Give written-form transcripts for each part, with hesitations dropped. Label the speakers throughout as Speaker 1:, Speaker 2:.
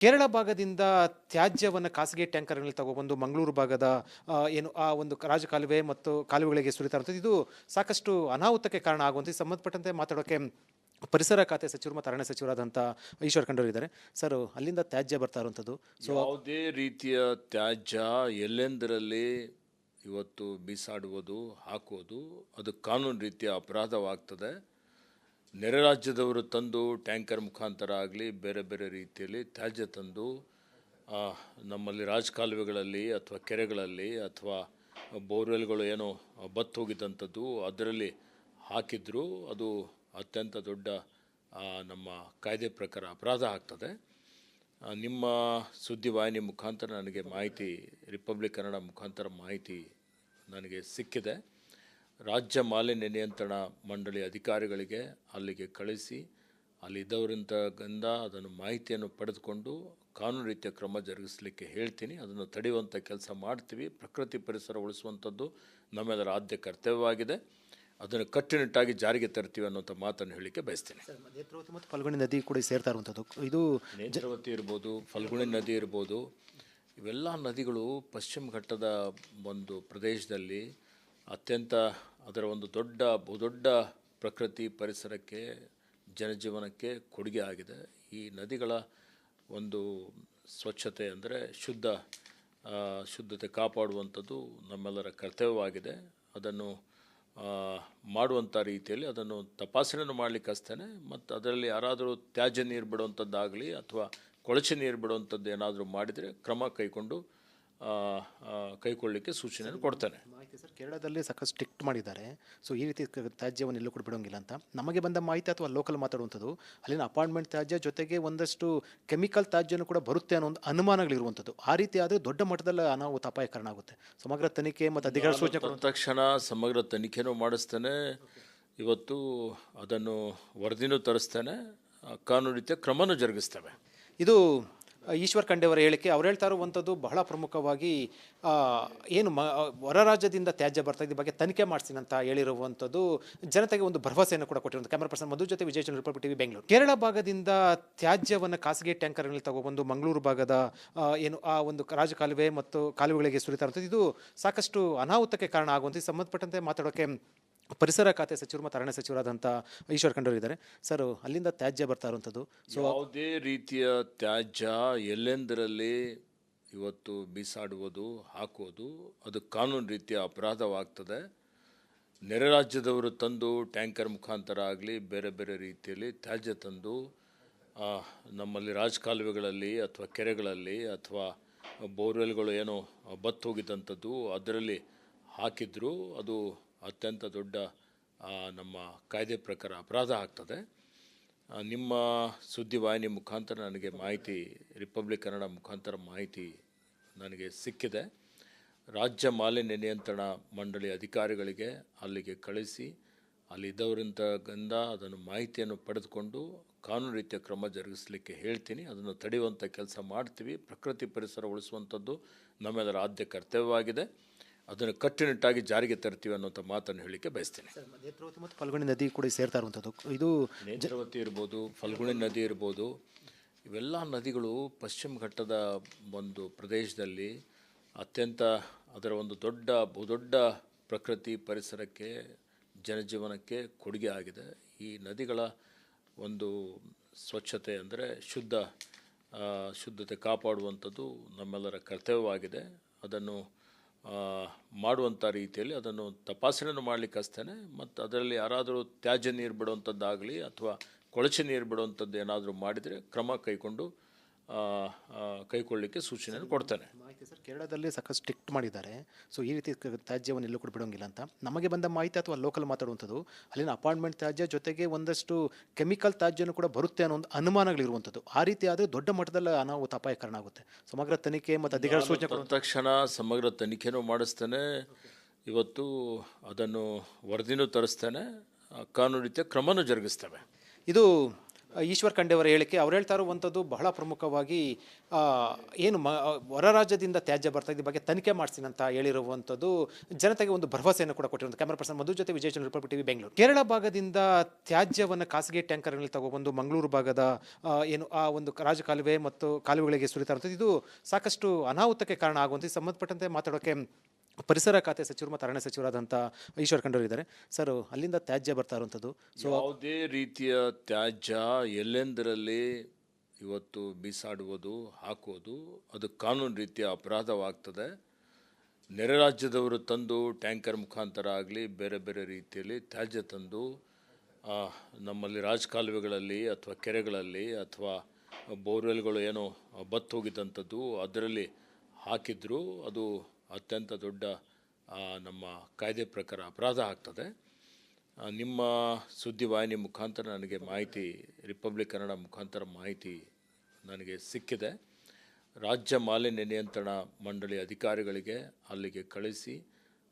Speaker 1: ಕೇರಳ ಭಾಗದಿಂದ ತ್ಯಾಜ್ಯವನ್ನು ಖಾಸಗಿ ಟ್ಯಾಂಕರ್‌ಗಳಲ್ಲಿ ತಗೊಬಂದು ಮಂಗಳೂರು ಭಾಗದ ಏನು ಆ ಒಂದು ರಾಜಕಾಲುವೆ ಮತ್ತು ಕಾಲುವೆಗಳಿಗೆ ಸುರಿತಾ ಇರುವಂಥದ್ದು. ಇದು ಸಾಕಷ್ಟು ಅನಾಹುತಕ್ಕೆ ಕಾರಣ ಆಗುವಂತೆ ಸಂಬಂಧಪಟ್ಟಂತೆ ಮಾತಾಡೋಕ್ಕೆ ಪರಿಸರ ಖಾತೆ ಸಚಿವರು ಮತ್ತು ಅರಣ್ಯ ಸಚಿವರಾದಂಥ ಈಶ್ವರ್ ಖಂಡ್ರೆ ಇದ್ದಾರೆ. ಸರ್, ಅಲ್ಲಿಂದ ತ್ಯಾಜ್ಯ ಬರ್ತಾ ಇರುವಂಥದ್ದು.
Speaker 2: ಯಾವುದೇ ರೀತಿಯ ತ್ಯಾಜ್ಯ ಎಲ್ಲೆಂದರಲ್ಲಿ ಇವತ್ತು ಬೀಸಾಡುವುದು, ಹಾಕುವುದು ಅದು ಕಾನೂನು ರೀತಿಯ ಅಪರಾಧವಾಗ್ತದೆ. ನೆರೆ ರಾಜ್ಯದವರು ತಂದು ಟ್ಯಾಂಕರ್ ಮುಖಾಂತರ ಆಗಲಿ ಬೇರೆ ಬೇರೆ ರೀತಿಯಲ್ಲಿ ತ್ಯಾಜ್ಯ ತಂದು ನಮ್ಮಲ್ಲಿ ರಾಜಕಾಲುವೆಗಳಲ್ಲಿ ಅಥವಾ ಕೆರೆಗಳಲ್ಲಿ ಅಥವಾ ಬೋರ್ವೆಲ್ಗಳು ಏನೋ ಬತ್ತು ಹೋಗಿದ್ದಂಥದ್ದು ಅದರಲ್ಲಿ ಹಾಕಿದ್ರು ಅದು ಅತ್ಯಂತ ದೊಡ್ಡ ನಮ್ಮ ಕಾಯ್ದೆ ಪ್ರಕಾರ ಅಪರಾಧ ಆಗ್ತದೆ. ನಿಮ್ಮ ಸುದ್ದಿವಾಹಿನಿ ಮುಖಾಂತರ ನನಗೆ ಮಾಹಿತಿ, ರಿಪಬ್ಲಿಕ್ ಕನ್ನಡ ಮುಖಾಂತರ ಮಾಹಿತಿ ನನಗೆ ಸಿಕ್ಕಿದೆ. ರಾಜ್ಯ ಮಾಲಿನ್ಯ ನಿಯಂತ್ರಣ ಮಂಡಳಿ ಅಧಿಕಾರಿಗಳಿಗೆ ಅಲ್ಲಿಗೆ ಕಳಿಸಿ ಅಲ್ಲಿದ್ದವರಿಂದ ಅದನ್ನು ಮಾಹಿತಿಯನ್ನು ಪಡೆದುಕೊಂಡು ಕಾನೂನು ರೀತಿಯ ಕ್ರಮ ಜರುಗಿಸಲಿಕ್ಕೆ ಹೇಳ್ತೀನಿ. ಅದನ್ನು ತಡೆಯುವಂಥ ಕೆಲಸ ಮಾಡ್ತೀವಿ. ಪ್ರಕೃತಿ ಪರಿಸರ ಉಳಿಸುವಂಥದ್ದು ನಮ್ಮೆಲ್ಲರ ಆದ್ಯ ಕರ್ತವ್ಯವಾಗಿದೆ. ಅದನ್ನು ಕಟ್ಟುನಿಟ್ಟಾಗಿ ಜಾರಿಗೆ ತರ್ತೀವಿ ಅನ್ನೋಂಥ ಮಾತನ್ನು ಹೇಳಲಿಕ್ಕೆ ಬಯಸ್ತೀನಿ.
Speaker 1: ನೇತ್ರಾವತಿ ಮತ್ತು ಫಲ್ಗುಣಿ ನದಿ ಕೂಡ ಸೇರ್ತಾ ಇರುವಂಥದ್ದು. ಇದು
Speaker 2: ನೇತ್ರಾವತಿ ಇರ್ಬೋದು, ಫಲ್ಗುಣಿ ನದಿ ಇರ್ಬೋದು, ಇವೆಲ್ಲ ನದಿಗಳು ಪಶ್ಚಿಮ ಘಟ್ಟದ ಒಂದು ಪ್ರದೇಶದಲ್ಲಿ ಅತ್ಯಂತ ಅದರ ಒಂದು ಬಹುದೊಡ್ಡ ಪ್ರಕೃತಿ ಪರಿಸರಕ್ಕೆ, ಜನಜೀವನಕ್ಕೆ ಕೊಡುಗೆ ಆಗಿದೆ. ಈ ನದಿಗಳ ಒಂದು ಸ್ವಚ್ಛತೆ ಅಂದರೆ ಶುದ್ಧತೆ ಕಾಪಾಡುವಂಥದ್ದು ನಮ್ಮೆಲ್ಲರ ಕರ್ತವ್ಯವಾಗಿದೆ. ಅದನ್ನು ಮಾಡುವಂಥ ರೀತಿಯಲ್ಲಿ ಅದನ್ನು ತಪಾಸಣೆಯನ್ನು ಮಾಡಲಿಕ್ಕೆ ಹಚ್ತೇನೆ. ಮತ್ತು ಅದರಲ್ಲಿ ಯಾರಾದರೂ ತ್ಯಾಜ್ಯ ನೀರು ಬಿಡುವಂಥದ್ದಾಗಲಿ ಅಥವಾ ಕೊಳಚೆ ನೀರು ಬಿಡುವಂಥದ್ದು ಏನಾದರೂ ಮಾಡಿದರೆ ಕ್ರಮ ಕೈಗೊಳ್ಳಲಿಕ್ಕೆ ಸೂಚನೆಯನ್ನು ಕೊಡ್ತೇನೆ.
Speaker 1: ಮಾಹಿತಿ ಸರ್, ಕೇರಳದಲ್ಲಿ ಸಾಕಷ್ಟು ಸ್ಟ್ರಿಕ್ಟ್ ಮಾಡಿದ್ದಾರೆ. ಸೊ ಈ ರೀತಿ ತ್ಯಾಜ್ಯವನ್ನು ಎಲ್ಲೂ ಕೂಡ ಬಿಡೋಂಗಿಲ್ಲ ಅಂತ ನಮಗೆ ಬಂದ ಮಾಹಿತಿ ಅಥವಾ ಲೋಕಲ್ ಮಾತಾಡುವಂಥದ್ದು. ಅಲ್ಲಿನ ಅಪಾರ್ಟ್ಮೆಂಟ್ ತ್ಯಾಜ್ಯ ಜೊತೆಗೆ ಒಂದಷ್ಟು ಕೆಮಿಕಲ್ ತ್ಯಾಜ್ಯನೂ ಕೂಡ ಬರುತ್ತೆ ಅನ್ನೋ ಒಂದು ಅನುಮಾನಗಳಿರುವಂಥದ್ದು. ಆ ರೀತಿ ಆದರೆ ದೊಡ್ಡ ಮಟ್ಟದಲ್ಲಿ ಅನಾಹುತ ಅಪಾಯಕಾರಣ ಆಗುತ್ತೆ. ಸಮಗ್ರ ತನಿಖೆ ಮತ್ತು ಅಧಿಕಾರ ಸೂಚನೆ
Speaker 2: ತಕ್ಷಣ ಸಮಗ್ರ ತನಿಖೆನೂ ಮಾಡಿಸ್ತೇನೆ. ಇವತ್ತು ಅದನ್ನು ವರದಿನೂ ತರಿಸ್ತೇನೆ. ಕಾನೂನು ರೀತಿಯ ಕ್ರಮನೂ ಜರುಗಿಸ್ತೇವೆ.
Speaker 1: ಇದು ಈಶ್ವರ್ ಖಂಡ್ರೆ ಅವರ ಹೇಳಿಕೆ. ಅವ್ರು ಹೇಳ್ತಾ ಇರುವಂಥದ್ದು ಬಹಳ ಪ್ರಮುಖವಾಗಿ ಏನು ಹೊರ ರಾಜ್ಯದಿಂದ ತ್ಯಾಜ್ಯ ಬರ್ತಾ ಇದ್ದ ಬಗ್ಗೆ ತನಿಖೆ ಮಾಡಿಸ್ತೀನಿ ಅಂತ ಹೇಳಿರುವಂಥದ್ದು ಜನತೆಗೆ ಒಂದು ಭರವಸೆಯನ್ನು ಕೂಡ ಕೊಟ್ಟಿರುವಂಥ. ಕ್ಯಾಮರಾ ಪರ್ಸನ್ ಮಧು ಜೊತೆ ವಿಜಯ್ ಚಂದ್ರ, ರಿಪಬ್ಲಿಕ್ ಟಿವಿ, ಬೆಂಗಳೂರು. ಕೇರಳ ಭಾಗದಿಂದ ತ್ಯಾಜ್ಯವನ್ನು ಖಾಸಗಿ ಟ್ಯಾಂಕರ್‌ಗಳಲ್ಲಿ ತಗೊಬಂದು ಮಂಗಳೂರು ಭಾಗದ ಏನು ಆ ಒಂದು ರಾಜಕಾಲುವೆ ಮತ್ತು ಕಾಲುವೆಗಳಿಗೆ ಸುರಿತಾ ಇರುವಂಥದ್ದು. ಇದು ಸಾಕಷ್ಟು ಅನಾಹುತಕ್ಕೆ ಕಾರಣ ಆಗುವಂತೆ ಸಂಬಂಧಪಟ್ಟಂತೆ ಮಾತಾಡೋಕ್ಕೆ ಪರಿಸರ ಖಾತೆ ಸಚಿವರು ಮತ್ತು ಅರಣ್ಯ ಸಚಿವರಾದಂಥ ಈಶ್ವರ್ ಖಂಡ್ರೆ ಇದ್ದಾರೆ. ಸರ್, ಅಲ್ಲಿಂದ ತ್ಯಾಜ್ಯ ಬರ್ತಾ ಇರುವಂಥದ್ದು.
Speaker 2: ಯಾವುದೇ ರೀತಿಯ ತ್ಯಾಜ್ಯ ಎಲ್ಲೆಂದರಲ್ಲಿ ಇವತ್ತು ಬೀಸಾಡುವುದು, ಹಾಕುವುದು ಅದು ಕಾನೂನು ರೀತಿಯ ಅಪರಾಧವಾಗ್ತದೆ. ನೆರೆ ರಾಜ್ಯದವರು ತಂದು ಟ್ಯಾಂಕರ್ ಮುಖಾಂತರ ಆಗಲಿ ಬೇರೆ ಬೇರೆ ರೀತಿಯಲ್ಲಿ ತ್ಯಾಜ್ಯ ತಂದು ನಮ್ಮಲ್ಲಿ ರಾಜಕಾಲುವೆಗಳಲ್ಲಿ ಅಥವಾ ಕೆರೆಗಳಲ್ಲಿ ಅಥವಾ ಬೋರ್ವೆಲ್ಗಳು ಏನೋ ಬತ್ತು ಹೋಗಿದ್ದಂಥದ್ದು ಅದರಲ್ಲಿ ಹಾಕಿದ್ರು ಅದು ಅತ್ಯಂತ ದೊಡ್ಡ ನಮ್ಮ ಕಾಯ್ದೆ ಪ್ರಕಾರ ಅಪರಾಧ ಆಗ್ತದೆ. ನಿಮ್ಮ ಸುದ್ದಿವಾಹಿನಿ ಮುಖಾಂತರ ನನಗೆ ಮಾಹಿತಿ, ರಿಪಬ್ಲಿಕ್ ಕನ್ನಡ ಮುಖಾಂತರ ಮಾಹಿತಿ ನನಗೆ ಸಿಕ್ಕಿದೆ. ರಾಜ್ಯ ಮಾಲಿನ್ಯ ನಿಯಂತ್ರಣ ಮಂಡಳಿ ಅಧಿಕಾರಿಗಳಿಗೆ ಅಲ್ಲಿಗೆ ಕಳಿಸಿ ಅಲ್ಲಿದ್ದವರಿಂದ ಅದನ್ನು ಮಾಹಿತಿಯನ್ನು ಪಡೆದುಕೊಂಡು ಕಾನೂನು ರೀತಿಯ ಕ್ರಮ ಜರುಗಿಸಲಿಕ್ಕೆ ಹೇಳ್ತೀನಿ. ಅದನ್ನು ತಡೆಯುವಂಥ ಕೆಲಸ ಮಾಡ್ತೀವಿ. ಪ್ರಕೃತಿ ಪರಿಸರ ಉಳಿಸುವಂಥದ್ದು ನಮ್ಮೆಲ್ಲರ ಆದ್ಯ ಕರ್ತವ್ಯವಾಗಿದೆ. ಅದನ್ನು ಕಟ್ಟುನಿಟ್ಟಾಗಿ ಜಾರಿಗೆ ತರ್ತೀವಿ ಅನ್ನೋಂಥ ಮಾತನ್ನು ಹೇಳಲಿಕ್ಕೆ ಬಯಸ್ತೀನಿ.
Speaker 1: ನೇತ್ರಾವತಿ ಮತ್ತು ಫಲ್ಗುಣಿ ನದಿ ಕೂಡ ಸೇರ್ತಾ ಇರುವಂಥದ್ದು. ಇದು
Speaker 2: ನೇತ್ರಾವತಿ ಇರ್ಬೋದು, ಫಲ್ಗುಣಿ ನದಿ ಇರ್ಬೋದು, ಇವೆಲ್ಲ ನದಿಗಳು ಪಶ್ಚಿಮ ಘಟ್ಟದ ಒಂದು ಪ್ರದೇಶದಲ್ಲಿ ಅತ್ಯಂತ ಅದರ ಒಂದು ಬಹುದೊಡ್ಡ ಪ್ರಕೃತಿ ಪರಿಸರಕ್ಕೆ, ಜನಜೀವನಕ್ಕೆ ಕೊಡುಗೆ ಆಗಿದೆ. ಈ ನದಿಗಳ ಒಂದು ಸ್ವಚ್ಛತೆ ಅಂದರೆ ಶುದ್ಧತೆ ಕಾಪಾಡುವಂಥದ್ದು ನಮ್ಮೆಲ್ಲರ ಕರ್ತವ್ಯವಾಗಿದೆ. ಅದನ್ನು ಮಾಡುವಂಥ ರೀತಿಯಲ್ಲಿ ಅದನ್ನು ತಪಾಸಣೆಯನ್ನು ಮಾಡಲಿಕ್ಕೆ ಹಚ್ತೇನೆ. ಮತ್ತು ಅದರಲ್ಲಿ ಯಾರಾದರೂ ತ್ಯಾಜ್ಯ ನೀರು ಬಿಡುವಂಥದ್ದಾಗಲಿ ಅಥವಾ ಕೊಳಚೆ ನೀರು ಬಿಡುವಂಥದ್ದು ಏನಾದರೂ ಮಾಡಿದರೆ ಕ್ರಮ ಕೈಗೊಳ್ಳಲಿಕ್ಕೆ ಸೂಚನೆಯನ್ನು ಕೊಡ್ತೇನೆ.
Speaker 1: ಮಾಹಿತಿ ಸರ್, ಕೇರಳದಲ್ಲಿ ಸಾಕಷ್ಟು ಸ್ಟ್ರಿಕ್ಟ್ ಮಾಡಿದ್ದಾರೆ. ಸೊ ಈ ರೀತಿ ತ್ಯಾಜ್ಯವನ್ನು ಎಲ್ಲೂ ಕೂಡ ಬಿಡೋಂಗಿಲ್ಲ ಅಂತ ನಮಗೆ ಬಂದ ಮಾಹಿತಿ ಅಥವಾ ಲೋಕಲ್ ಮಾತಾಡುವಂಥದ್ದು. ಅಲ್ಲಿನ ಅಪಾರ್ಟ್ಮೆಂಟ್ ತ್ಯಾಜ್ಯ ಜೊತೆಗೆ ಒಂದಷ್ಟು ಕೆಮಿಕಲ್ ತ್ಯಾಜ್ಯನೂ ಕೂಡ ಬರುತ್ತೆ ಅನ್ನೋ ಒಂದು ಅನುಮಾನಗಳಿರುವಂಥದ್ದು. ಆ ರೀತಿ ಆದರೆ ದೊಡ್ಡ ಮಟ್ಟದಲ್ಲಿ ಅನಾಹುತ ಅಪಾಯಕಾರಣ ಆಗುತ್ತೆ. ಸಮಗ್ರ ತನಿಖೆ ಮತ್ತು ಅಧಿಕಾರ ಸೂಚನೆ
Speaker 2: ತಕ್ಷಣ ಸಮಗ್ರ ತನಿಖೆನೂ ಮಾಡಿಸ್ತೇನೆ. ಇವತ್ತು ಅದನ್ನು ವರದಿನೂ ತರಿಸ್ತೇನೆ. ಕಾನೂನು ರೀತಿಯ ಕ್ರಮನೂ ಜರುಗಿಸ್ತೇವೆ.
Speaker 1: ಇದು ಈಶ್ವರ್ ಖಂಡ್ರೆ ಅವರ ಹೇಳಿಕೆ ಅವ್ರು ಹೇಳ್ತಾ ಇರುವಂಥದ್ದು ಬಹಳ ಪ್ರಮುಖವಾಗಿ ಆ, ಏನು ಹೊರ ರಾಜ್ಯದಿಂದ ತ್ಯಾಜ್ಯ ಬರ್ತಾ ಇದ್ದ ಬಗ್ಗೆ ತನಿಖೆ ಮಾಡಿಸ್ತೀನಿ ಅಂತ ಹೇಳಿರುವಂಥದ್ದು ಜನತೆಗೆ ಒಂದು ಭರವಸೆಯನ್ನು ಕೂಡ ಕೊಟ್ಟಿರುವಂಥ. ಕ್ಯಾಮರಾ ಪರ್ಸನ್ ಮಧು ಜೊತೆ ವಿಜಯ್ ಚಂದ್ರ, ರಿಪಬ್ಲಿಕ್ ಟಿವಿ, ಬೆಂಗಳೂರು. ಕೇರಳ ಭಾಗದಿಂದ ತ್ಯಾಜ್ಯವನ್ನು ಖಾಸಗಿ ಟ್ಯಾಂಕರ್ಗಳಲ್ಲಿ ತಗೊಬಂದು ಮಂಗಳೂರು ಭಾಗದ ಏನು ಆ ಒಂದು ರಾಜಕಾಲುವೆ ಮತ್ತು ಕಾಲುವೆಗಳಿಗೆ ಸುರಿತಾ ಇರುವಂಥದ್ದು ಇದು ಸಾಕಷ್ಟು ಅನಾಹುತಕ್ಕೆ ಕಾರಣ ಆಗುವಂಥ ಸಂಬಂಧಪಟ್ಟಂತೆ ಮಾತಾಡೋಕ್ಕೆ ಪರಿಸರ ಖಾತೆ ಸಚಿವರು ಮತ್ತು ಅರಣ್ಯ ಸಚಿವರಾದಂಥ ಈಶ್ವರ್ ಖಂಡ್ರೆ ಇದ್ದಾರೆ. ಸರ್, ಅಲ್ಲಿಂದ ತ್ಯಾಜ್ಯ ಬರ್ತಾ ಇರುವಂಥದ್ದು
Speaker 2: ಯಾವುದೇ ರೀತಿಯ ತ್ಯಾಜ್ಯ ಎಲ್ಲೆಂದರಲ್ಲಿ ಇವತ್ತು ಬೀಸಾಡುವುದು ಹಾಕುವುದು ಅದು ಕಾನೂನು ರೀತಿಯ ಅಪರಾಧವಾಗ್ತದೆ. ನೆರೆ ರಾಜ್ಯದವರು ತಂದು ಟ್ಯಾಂಕರ್ ಮುಖಾಂತರ ಆಗಲಿ ಬೇರೆ ಬೇರೆ ರೀತಿಯಲ್ಲಿ ತ್ಯಾಜ್ಯ ತಂದು ನಮ್ಮಲ್ಲಿ ರಾಜಕಾಲುವೆಗಳಲ್ಲಿ ಅಥವಾ ಕೆರೆಗಳಲ್ಲಿ ಅಥವಾ ಬೋರ್ವೆಲ್ಗಳು ಏನೋ ಬತ್ತು ಹೋಗಿದ್ದಂಥದ್ದು ಅದರಲ್ಲಿ ಹಾಕಿದ್ರು ಅದು ಅತ್ಯಂತ ದೊಡ್ಡ ನಮ್ಮ ಕಾಯ್ದೆ ಪ್ರಕಾರ ಅಪರಾಧ ಆಗ್ತದೆ. ನಿಮ್ಮ ಸುದ್ದಿವಾಹಿನಿ ಮುಖಾಂತರ ನನಗೆ ಮಾಹಿತಿ, ರಿಪಬ್ಲಿಕ್ ಕನ್ನಡ ಮುಖಾಂತರ ಮಾಹಿತಿ ನನಗೆ ಸಿಕ್ಕಿದೆ. ರಾಜ್ಯ ಮಾಲಿನ್ಯ ನಿಯಂತ್ರಣ ಮಂಡಳಿ ಅಧಿಕಾರಿಗಳಿಗೆ ಅಲ್ಲಿಗೆ ಕಳಿಸಿ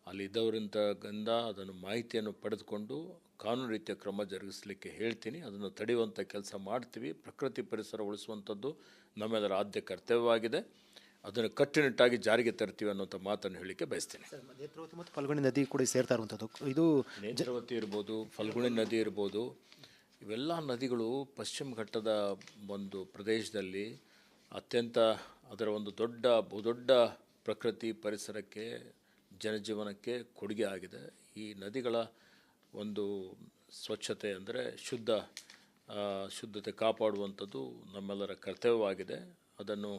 Speaker 2: ಅಲ್ಲಿದ್ದವರಿಂದ ಅದನ್ನು ಮಾಹಿತಿಯನ್ನು ಪಡೆದುಕೊಂಡು ಕಾನೂನು ರೀತಿಯ ಕ್ರಮ ಜರುಗಿಸಲಿಕ್ಕೆ ಹೇಳ್ತೀನಿ. ಅದನ್ನು ತಡೆಯುವಂಥ ಕೆಲಸ ಮಾಡ್ತೀವಿ. ಪ್ರಕೃತಿ ಪರಿಸರ ಉಳಿಸುವಂಥದ್ದು ನಮ್ಮೆಲ್ಲರ ಆದ್ಯ ಕರ್ತವ್ಯವಾಗಿದೆ. ಅದನ್ನು ಕಟ್ಟುನಿಟ್ಟಾಗಿ ಜಾರಿಗೆ ತರ್ತೀವಿ ಅನ್ನೋಂಥ ಮಾತನ್ನು ಹೇಳಲಿಕ್ಕೆ ಬಯಸ್ತೇನೆ.
Speaker 1: ನೇತ್ರಾವತಿ ಮತ್ತು ಫಲ್ಗುಣಿ ನದಿ ಕೂಡ ಸೇರ್ತಾ ಇರುವಂಥದ್ದು ಇದು
Speaker 2: ನೇತ್ರಾವತಿ ಇರ್ಬೋದು, ಫಲ್ಗುಣಿ ನದಿ ಇರ್ಬೋದು, ಇವೆಲ್ಲ ನದಿಗಳು ಪಶ್ಚಿಮ ಘಟ್ಟದ ಒಂದು ಪ್ರದೇಶದಲ್ಲಿ ಅತ್ಯಂತ ಅದರ ಒಂದು ಬಹುದೊಡ್ಡ ಪ್ರಕೃತಿ ಪರಿಸರಕ್ಕೆ ಜನಜೀವನಕ್ಕೆ ಕೊಡುಗೆ ಆಗಿದೆ. ಈ ನದಿಗಳ ಒಂದು ಸ್ವಚ್ಛತೆ ಅಂದರೆ ಶುದ್ಧತೆ ಕಾಪಾಡುವಂಥದ್ದು ನಮ್ಮೆಲ್ಲರ ಕರ್ತವ್ಯವಾಗಿದೆ. ಅದನ್ನು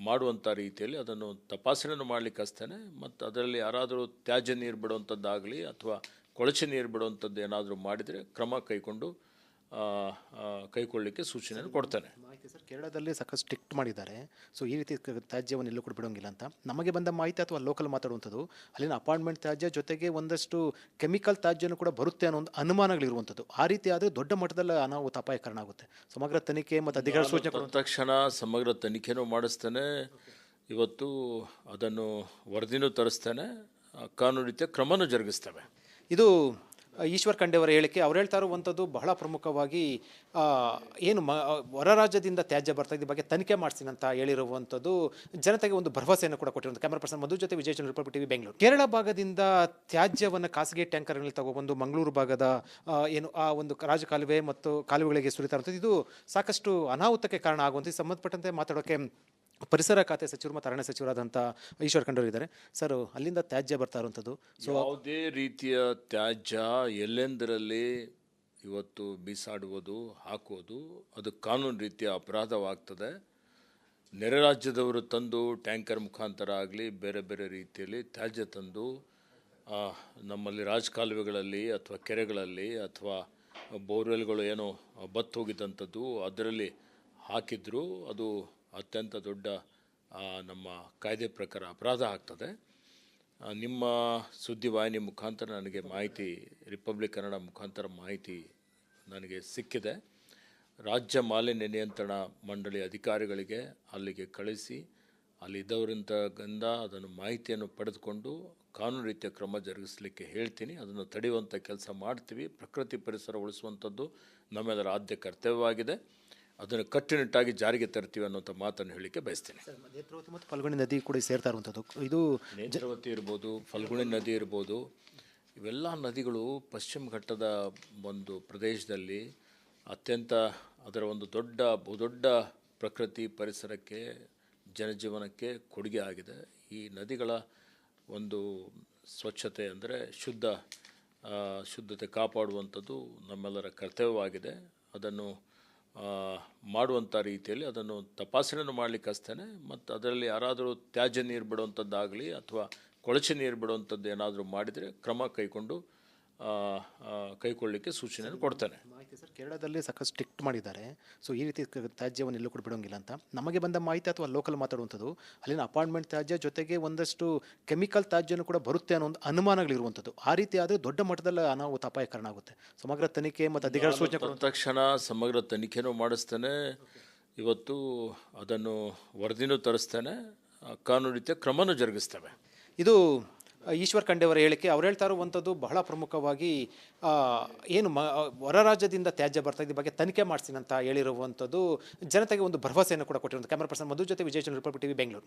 Speaker 2: ಮಾಡುವಂಥ ರೀತಿಯಲ್ಲಿ ಅದನ್ನು ತಪಾಸಣೆಯನ್ನು ಮಾಡಲಿಕ್ಕೆ ಹಚ್ತೇನೆ. ಮತ್ತು ಅದರಲ್ಲಿ ಯಾರಾದರೂ ತ್ಯಾಜ್ಯ ನೀರು ಬಿಡುವಂಥದ್ದಾಗಲಿ ಅಥವಾ ಕೊಳಚೆ ನೀರು ಬಿಡುವಂಥದ್ದು ಏನಾದರೂ ಮಾಡಿದರೆ ಕ್ರಮ ಕೈಗೊಳ್ಳಲಿಕ್ಕೆ ಸೂಚನೆಯನ್ನು ಕೊಡ್ತೇನೆ.
Speaker 1: ಮಾಹಿತಿ ಸರ್, ಕೇರಳದಲ್ಲಿ ಸಾಕಷ್ಟು ಸ್ಟ್ರಿಕ್ಟ್ ಮಾಡಿದ್ದಾರೆ. ಸೊ ಈ ರೀತಿ ತ್ಯಾಜ್ಯವನ್ನು ಎಲ್ಲೂ ಕೂಡ ಬಿಡೋಂಗಿಲ್ಲ ಅಂತ ನಮಗೆ ಬಂದ ಮಾಹಿತಿ ಅಥವಾ ಲೋಕಲ್ ಮಾತಾಡುವಂಥದ್ದು ಅಲ್ಲಿನ ಅಪಾರ್ಟ್ಮೆಂಟ್ ತ್ಯಾಜ್ಯ ಜೊತೆಗೆ ಒಂದಷ್ಟು ಕೆಮಿಕಲ್ ತ್ಯಾಜ್ಯನೂ ಕೂಡ ಬರುತ್ತೆ ಅನ್ನೋ ಒಂದು ಅನುಮಾನಗಳಿರುವಂಥದ್ದು. ಆ ರೀತಿ ಆದರೆ ದೊಡ್ಡ ಮಟ್ಟದಲ್ಲಿ ಅನಾಹುತ ಅಪಾಯಕಾರಣ ಆಗುತ್ತೆ. ಸಮಗ್ರ ತನಿಖೆ ಮತ್ತು ಅಧಿಕಾರ ಸೂಚನೆ ಕೊಡುವಂಥ
Speaker 2: ತಕ್ಷಣ ಸಮಗ್ರ ತನಿಖೆನೂ ಮಾಡಿಸ್ತೇನೆ. ಇವತ್ತು ಅದನ್ನು ವರದಿನೂ ತರಿಸ್ತೇನೆ. ಕಾನೂನು ರೀತಿಯ ಕ್ರಮನೂ ಜರುಗಿಸ್ತೇವೆ.
Speaker 1: ಇದು ಈಶ್ವರ್ ಖಂಡ್ರೆ ಅವರ ಹೇಳಿಕೆ ಅವ್ರು ಹೇಳ್ತಾ ಇರುವಂಥದ್ದು ಬಹಳ ಪ್ರಮುಖವಾಗಿ ಏನು ಹೊರ ರಾಜ್ಯದಿಂದ ತ್ಯಾಜ್ಯ ಬರ್ತಾ ಇದ್ದ ಬಗ್ಗೆ ತನಿಖೆ ಮಾಡಿಸ್ತೀನಿ ಅಂತ ಹೇಳಿರುವಂಥದ್ದು ಜನತೆಗೆ ಒಂದು ಭರವಸೆಯನ್ನು ಕೂಡ ಕೊಟ್ಟಿರುವಂಥ. ಕ್ಯಾಮರಾ ಪರ್ಸನ್ ಮಧು ಜೊತೆ ವಿಜಯ್ ಚಂದ್ರ, ರಿಪಬ್ಲಿಕ್ ಟಿವಿ, ಬೆಂಗಳೂರು. ಕೇರಳ ಭಾಗದಿಂದ ತ್ಯಾಜ್ಯವನ್ನು ಖಾಸಗಿ ಟ್ಯಾಂಕರ್ಗಳಲ್ಲಿ ತಗೊಬಂದು ಮಂಗಳೂರು ಭಾಗದ ಏನು ಆ ಒಂದು ರಾಜಕಾಲುವೆ ಮತ್ತು ಕಾಲುವೆಗಳಿಗೆ ಸುರಿತಾ ಇರುವಂಥದ್ದು ಇದು ಸಾಕಷ್ಟು ಅನಾಹುತಕ್ಕೆ ಕಾರಣ ಆಗುವಂಥ ಸಂಬಂಧಪಟ್ಟಂತೆ ಮಾತಾಡೋಕ್ಕೆ ಪರಿಸರ ಖಾತೆ ಸಚಿವರು ಮತ್ತು ಅರಣ್ಯ ಸಚಿವರಾದಂಥ ಈಶ್ವರ್ ಖಂಡ್ರೆ ಇದ್ದಾರೆ. ಸರ್, ಅಲ್ಲಿಂದ ತ್ಯಾಜ್ಯ ಬರ್ತಾ ಇರುವಂಥದ್ದು
Speaker 2: ಯಾವುದೇ ರೀತಿಯ ತ್ಯಾಜ್ಯ ಎಲ್ಲೆಂದರಲ್ಲಿ ಇವತ್ತು ಬೀಸಾಡುವುದು ಹಾಕುವುದು ಅದು ಕಾನೂನು ರೀತಿಯ ಅಪರಾಧವಾಗ್ತದೆ. ನೆರೆ ರಾಜ್ಯದವರು ತಂದು ಟ್ಯಾಂಕರ್ ಮುಖಾಂತರ ಆಗಲಿ ಬೇರೆ ಬೇರೆ ರೀತಿಯಲ್ಲಿ ತ್ಯಾಜ್ಯ ತಂದು ನಮ್ಮಲ್ಲಿ ರಾಜಕಾಲುವೆಗಳಲ್ಲಿ ಅಥವಾ ಕೆರೆಗಳಲ್ಲಿ ಅಥವಾ ಬೋರ್ವೆಲ್ಗಳು ಏನೋ ಬತ್ತು ಹೋಗಿದ್ದಂಥದ್ದು ಅದರಲ್ಲಿ ಹಾಕಿದ್ರು ಅದು ಅತ್ಯಂತ ದೊಡ್ಡ ನಮ್ಮ ಕಾಯ್ದೆ ಪ್ರಕಾರ ಅಪರಾಧ ಆಗ್ತದೆ. ನಿಮ್ಮ ಸುದ್ದಿವಾಹಿನಿ ಮುಖಾಂತರ ನನಗೆ ಮಾಹಿತಿ, ರಿಪಬ್ಲಿಕ್ ಕನ್ನಡ ಮುಖಾಂತರ ಮಾಹಿತಿ ನನಗೆ ಸಿಕ್ಕಿದೆ. ರಾಜ್ಯ ಮಾಲಿನ್ಯ ನಿಯಂತ್ರಣ ಮಂಡಳಿ ಅಧಿಕಾರಿಗಳಿಗೆ ಅಲ್ಲಿಗೆ ಕಳಿಸಿ ಅಲ್ಲಿದ್ದವರಿಂದ ಅದನ್ನು ಮಾಹಿತಿಯನ್ನು ಪಡೆದುಕೊಂಡು ಕಾನೂನು ರೀತಿಯ ಕ್ರಮ ಜರುಗಿಸಲಿಕ್ಕೆ ಹೇಳ್ತೀನಿ. ಅದನ್ನು ತಡೆಯುವಂಥ ಕೆಲಸ ಮಾಡ್ತೀವಿ. ಪ್ರಕೃತಿ ಪರಿಸರ ಉಳಿಸುವಂಥದ್ದು ನಮ್ಮೆಲ್ಲರ ಆದ್ಯ ಕರ್ತವ್ಯವಾಗಿದೆ. ಅದನ್ನು ಕಟ್ಟುನಿಟ್ಟಾಗಿ ಜಾರಿಗೆ ತರ್ತೀವಿ ಅನ್ನೋಂಥ ಮಾತನ್ನು ಹೇಳಲಿಕ್ಕೆ ಬಯಸ್ತೇನೆ.
Speaker 1: ನೇತ್ರಾವತಿ ಮತ್ತು ಫಲ್ಗುಣಿ ನದಿ ಕೂಡ ಸೇರ್ತಾ ಇರುವಂಥದ್ದು ಇದು
Speaker 2: ನೇತ್ರಾವತಿ ಇರ್ಬೋದು, ಫಲ್ಗುಣಿ ನದಿ ಇರ್ಬೋದು, ಇವೆಲ್ಲ ನದಿಗಳು ಪಶ್ಚಿಮ ಘಟ್ಟದ ಒಂದು ಪ್ರದೇಶದಲ್ಲಿ ಅತ್ಯಂತ ಅದರ ಒಂದು ಬಹುದೊಡ್ಡ ಪ್ರಕೃತಿ ಪರಿಸರಕ್ಕೆ ಜನಜೀವನಕ್ಕೆ ಕೊಡುಗೆ ಆಗಿದೆ. ಈ ನದಿಗಳ ಒಂದು ಸ್ವಚ್ಛತೆ ಅಂದರೆ ಶುದ್ಧತೆ ಕಾಪಾಡುವಂಥದ್ದು ನಮ್ಮೆಲ್ಲರ ಕರ್ತವ್ಯವಾಗಿದೆ. ಅದನ್ನು ಮಾಡುವಂಥ ರೀತಿಯಲ್ಲಿ ಅದನ್ನು ತಪಾಸಣೆಯನ್ನು ಮಾಡಲಿಕ್ಕೆ ಹಚ್ತೇನೆ. ಮತ್ತು ಅದರಲ್ಲಿ ಯಾರಾದರೂ ತ್ಯಾಜ್ಯ ನೀರು ಬಿಡುವಂಥದ್ದಾಗಲಿ ಅಥವಾ ಕೊಳಚೆ ನೀರು ಬಿಡುವಂಥದ್ದು ಏನಾದರೂ ಮಾಡಿದರೆ ಕ್ರಮ ಕೈಗೊಳ್ಳಲಿಕ್ಕೆ ಸೂಚನೆಯನ್ನು ಕೊಡ್ತೇನೆ.
Speaker 1: ಮಾಹಿತಿ ಸರ್, ಕೇರಳದಲ್ಲಿ ಸಾಕಷ್ಟು ಸ್ಟ್ರಿಕ್ಟ್ ಮಾಡಿದ್ದಾರೆ. ಸೊ ಈ ರೀತಿ ತ್ಯಾಜ್ಯವನ್ನು ಎಲ್ಲೂ ಕೂಡ ಬಿಡೋಂಗಿಲ್ಲ ಅಂತ ನಮಗೆ ಬಂದ ಮಾಹಿತಿ ಅಥವಾ ಲೋಕಲ್ ಮಾತಾಡುವಂಥದ್ದು ಅಲ್ಲಿನ ಅಪಾರ್ಟ್ಮೆಂಟ್ ತ್ಯಾಜ್ಯ ಜೊತೆಗೆ ಒಂದಷ್ಟು ಕೆಮಿಕಲ್ ತ್ಯಾಜ್ಯನೂ ಕೂಡ ಬರುತ್ತೆ ಅನ್ನೋ ಒಂದು ಅನುಮಾನಗಳಿರುವಂಥದ್ದು. ಆ ರೀತಿ ಆದರೆ ದೊಡ್ಡ ಮಟ್ಟದಲ್ಲಿ ಅನಾಹುತ ಅಪಾಯಕಾರಣ ಆಗುತ್ತೆ. ಸಮಗ್ರ ತನಿಖೆ ಮತ್ತು ಅಧಿಕಾರ ಸೂಚನೆ ಕೊಡುವಂಥ
Speaker 2: ತಕ್ಷಣ ಸಮಗ್ರ ತನಿಖೆನೂ ಮಾಡಿಸ್ತೇನೆ. ಇವತ್ತು ಅದನ್ನು ವರದಿನೂ ತರಿಸ್ತೇನೆ. ಕಾನೂನು ರೀತಿಯ ಕ್ರಮನೂ ಜರುಗಿಸ್ತೇವೆ.
Speaker 1: ಇದು ಈಶ್ವರ್ ಖಂಡ್ರೆ ಅವರ ಹೇಳಿಕೆ ಅವ್ರು ಹೇಳ್ತಾ ಇರುವಂಥದ್ದು ಬಹಳ ಪ್ರಮುಖವಾಗಿ ಆ, ಏನು ಹೊರ ರಾಜ್ಯದಿಂದ ತ್ಯಾಜ್ಯ ಬರ್ತಾ ಇದ್ದ ಬಗ್ಗೆ ತನಿಖೆ ಮಾಡಿಸ್ತೀನಿ ಅಂತ ಹೇಳಿರುವಂಥದ್ದು ಜನತೆಗೆ ಒಂದು ಭರವಸೆಯನ್ನು ಕೂಡ ಕೊಟ್ಟಿರುವಂಥ. ಕ್ಯಾಮರಾ ಪರ್ಸನ್ ಮಧು ಜೊತೆ ವಿಜಯ್ ಚಂದ್ರ, ರಿಪಬ್ಲಿಕ್ ಟಿವಿ, ಬೆಂಗಳೂರು.